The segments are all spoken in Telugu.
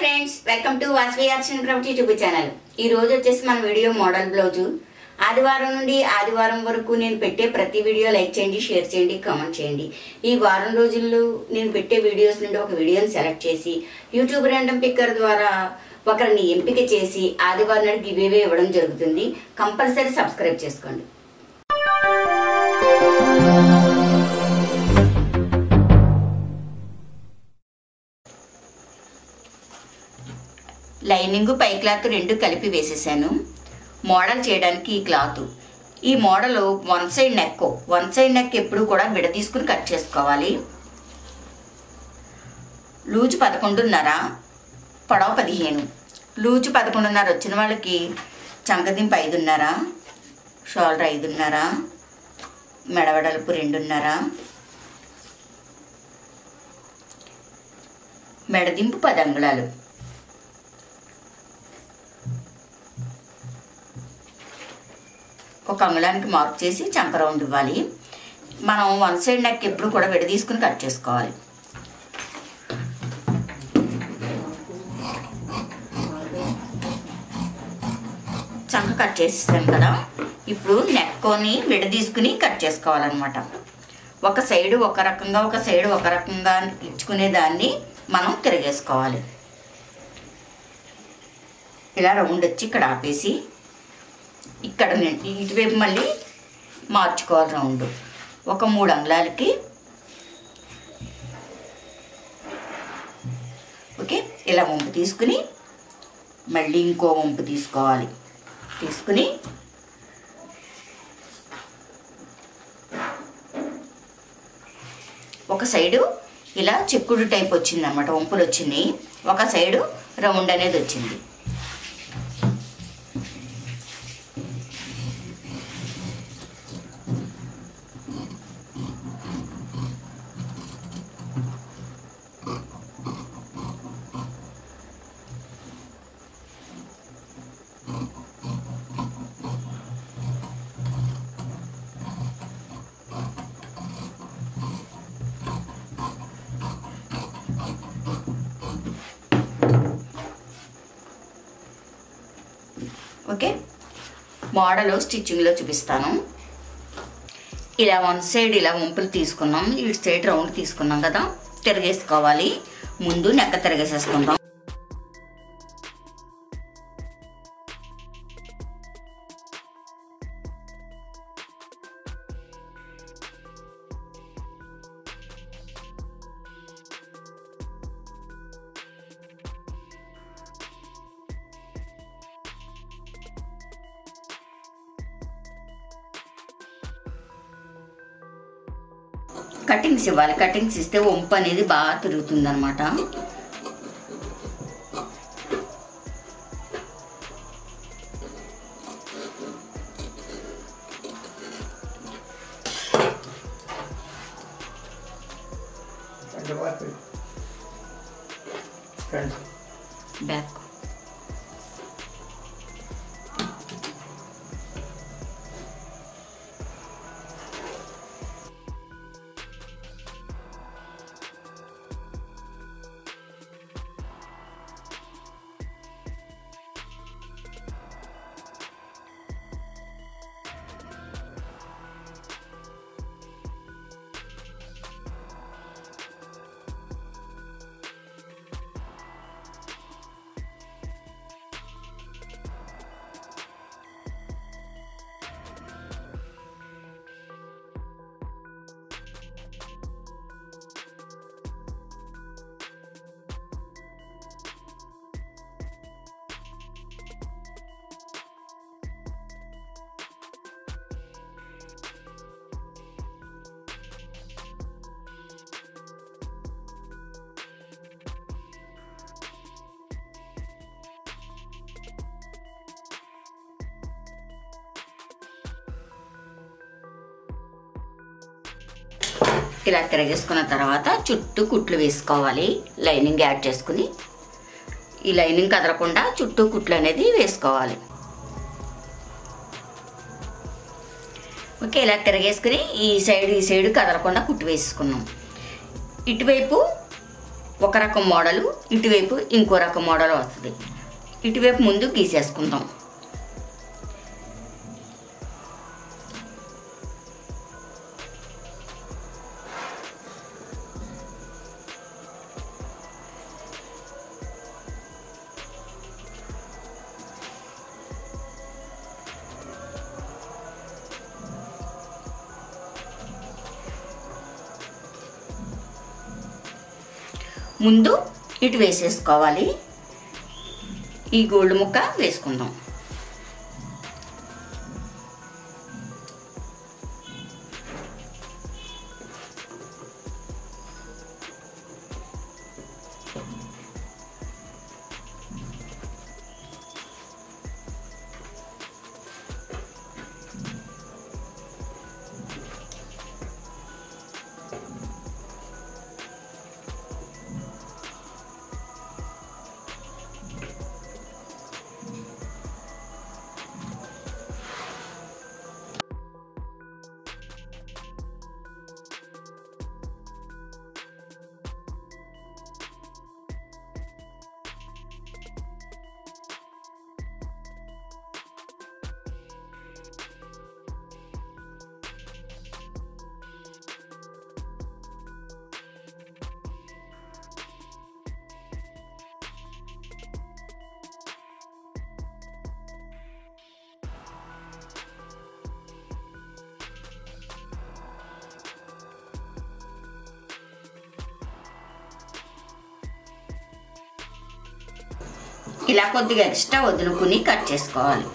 Friends, welcome to Vasavi-Arts&Crafts YouTube channel. ఈ రోజు వచ్చేసి మన వీడియో మోడల్ బ్లౌజ్. ఆదివారం నుండి ఆదివారం వరకు నేను పెట్టే ప్రతి వీడియో లైక్ చేయండి, షేర్ చేయండి, కామెంట్ చేయండి. ఈ వారం రోజుల్లో నేను పెట్టే వీడియోస్ నుండి ఒక వీడియోని సెలెక్ట్ చేసి యూట్యూబ్ ర్యాండమ్ పిక్కర్ ద్వారా ఒకరిని ఎంపిక చేసి ఆదివారం నాడు గివ్ అవే ఇవ్వడం జరుగుతుంది. కంపల్సరీ సబ్స్క్రైబ్ చేసుకోండి. లైనింగ్ పై క్లాత్ రెండు కలిపి వేసేసాను. మోడల్ చేయడానికి ఈ క్లాత్, ఈ మోడల్ వన్ సైడ్ నెక్ ఎప్పుడు కూడా విడ తీసుకుని కట్ చేసుకోవాలి. లూజ్ 11.5, పొడవు 15. లూజ్ 11.5 వచ్చిన వాళ్ళకి చంకదింపు 5.5, షోల్డర్ 5.5, మెడవడలుపు 2.5, మెడదింపు 10 అంగుళాలు. ఒక అంగుళానికి మార్క్ చేసి చంక రౌండ్ ఇవ్వాలి. మనం వన్ సైడ్ నెక్ ఎప్పుడు కూడా విడ తీసుకుని కట్ చేసుకోవాలి. చంక కట్ చేసేసాం కదా, ఇప్పుడు నెక్ని విడ తీసుకుని కట్ చేసుకోవాలన్నమాట. ఒక సైడు ఒక రకంగా ఒక సైడు ఒక రకంగా ఇచ్చుకునే దాన్ని మనం తిరిగేసుకోవాలి. ఇలా రౌండ్ వచ్చి ఇక్కడ ఆపేసి ఇక్కడ ఇటువైపు మళ్ళీ మార్చుకోవాలి రౌండ్. ఒక 3 అంగుళాలకి ఓకే. ఇలా వంపు తీసుకుని మళ్ళీ ఇంకో వంపు తీసుకోవాలి. తీసుకుని ఒక సైడు ఇలా చెక్కుడు టైప్ వచ్చింది అన్నమాట, వంపులు వచ్చినాయి. ఒక సైడు రౌండ్ అనేది వచ్చింది. ఓకే, మోడల్ స్టిచ్చింగ్లో చూపిస్తాను. ఇలా వన్ సైడ్ ఇలా వంపులు తీసుకున్నాం, ఇటు సైడ్ రౌండ్ తీసుకున్నాం కదా, తిరిగేసుకోవాలి. ముందు నెక్క తిరిగేసేసుకుందాం. కటింగ్స్ ఇవ్వాలి. కటింగ్స్ ఇస్తే వంపు అనేది బాగా తిరుగుతుంది అనమాట. బ్యాక్ ఇలా తిరగేసుకున్న తర్వాత చుట్టూ కుట్లు వేసుకోవాలి. లైనింగ్ యాడ్ చేసుకుని ఈ లైనింగ్ కదలకుండా చుట్టూ కుట్లు అనేది వేసుకోవాలి. ఓకే, ఇలా తిరగేసుకుని ఈ సైడ్ కదలకుండా కుట్టు వేసుకున్నాం. ఇటువైపు ఒక రకం మోడలు, ఇటువైపు ఇంకో రకం మోడల్ వస్తుంది. ఇటువైపు ముందు గీసేసుకుందాం. ముందు ఇటు వేసేసుకోవాలి. ఈ గోల్డ్ ముక్క వేసుకుందాం. ఇలా కొద్దిగా ఎక్స్ట్రా వదులుకుని కట్ చేసుకోవాలి.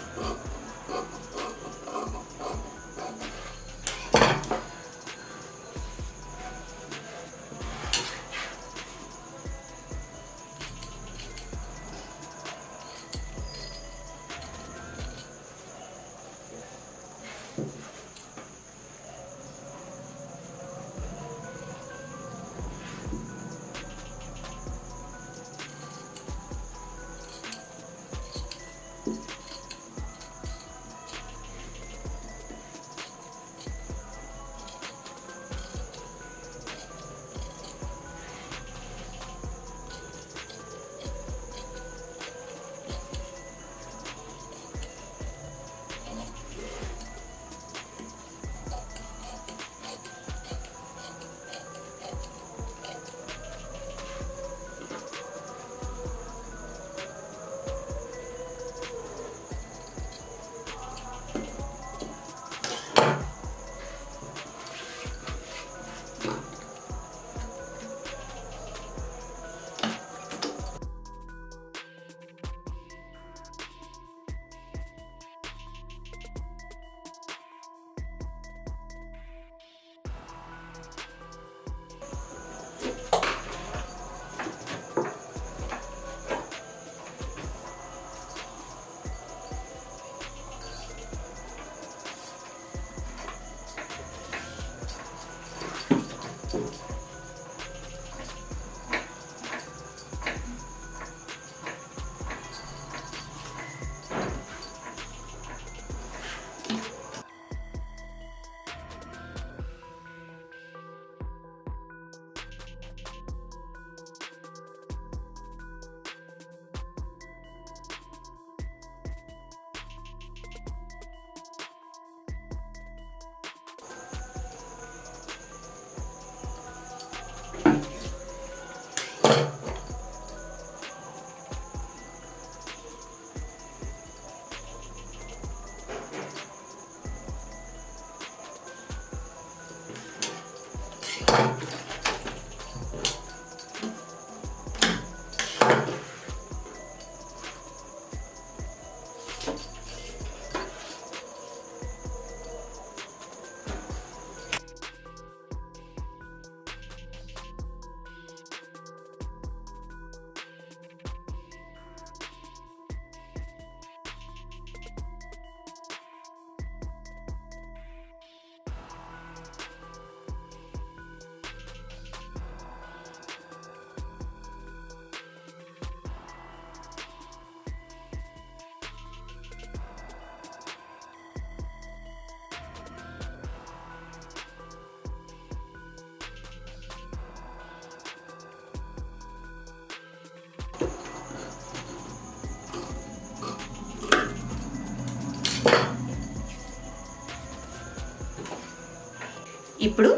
ఇప్పుడు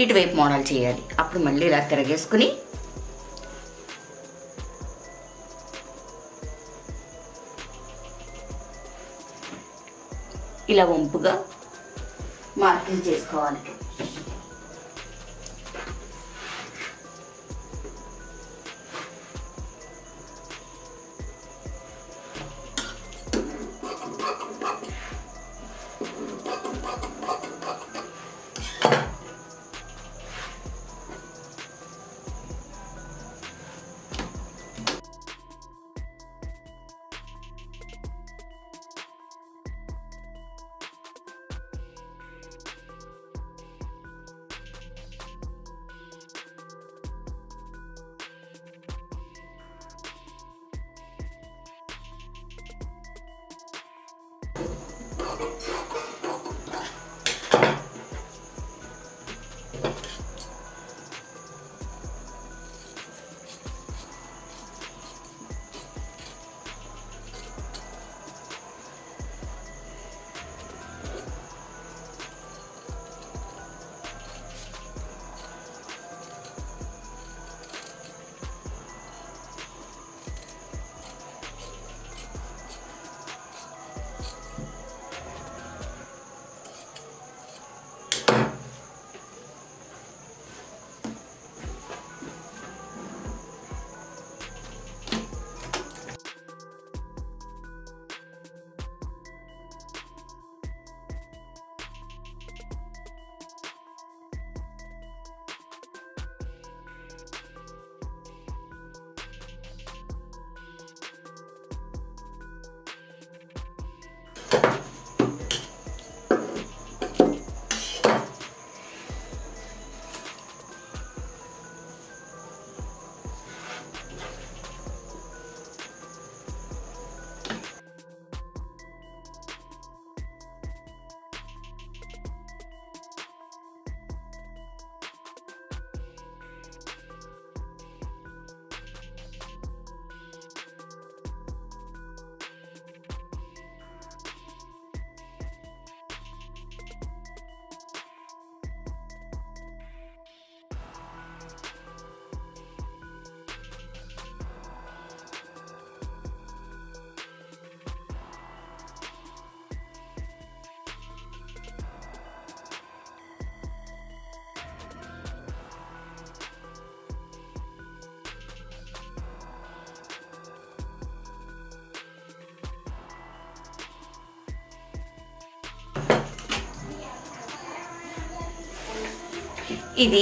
ఇటువైపు మోడల్ చేయాలి. అప్పుడు మళ్ళీ ఇలా తిరగేసుకుని ఇలా వంపుగా మార్కింగ్ చేసుకోవాలి. ఇది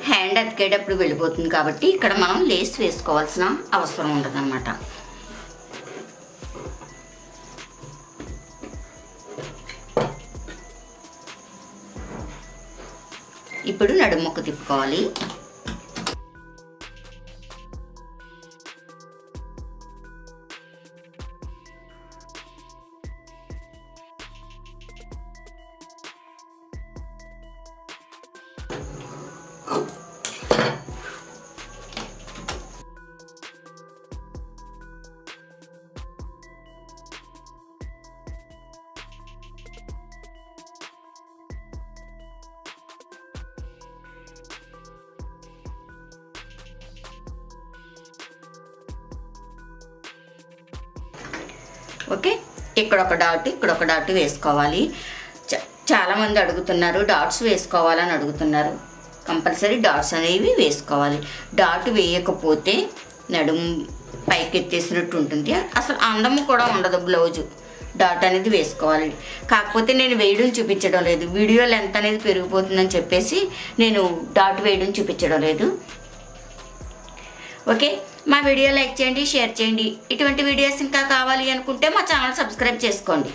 హ్యాండ్ అతికేటప్పుడు వెళ్ళిపోతుంది కాబట్టి ఇక్కడ మనం లేస్ వేసుకోవాల్సిన అవసరం ఉండదన్నమాట. ఇప్పుడు నడుముకు తిప్పుకోవాలి. ఓకే, ఇక్కడ ఒక డాట్ వేసుకోవాలి. చాలామంది అడుగుతున్నారు డాట్స్ వేసుకోవాలని అడుగుతున్నారు. కంపల్సరీ డాట్స్ అనేవి వేసుకోవాలి. డాట్ వేయకపోతే నడుము పైకి ఎత్తేసినట్టు ఉంటుంది, అసలు అందము కూడా ఉండదు బ్లౌజు. డాట్ అనేది వేసుకోవాలి. కాకపోతే నేను వేయడం చూపించడం లేదు, వీడియో లెంత్ అనేది పెరిగిపోతుందని చెప్పేసి నేను డాట్ వేయడం చూపించడం లేదు. ఓకే, మా వీడియో లైక్ చేయండి, షేర్ చేయండి. ఇటువంటి వీడియోస్ ఇంకా కావాలి అనుకుంటే మా ఛానల్ సబ్స్క్రైబ్ చేసుకోండి.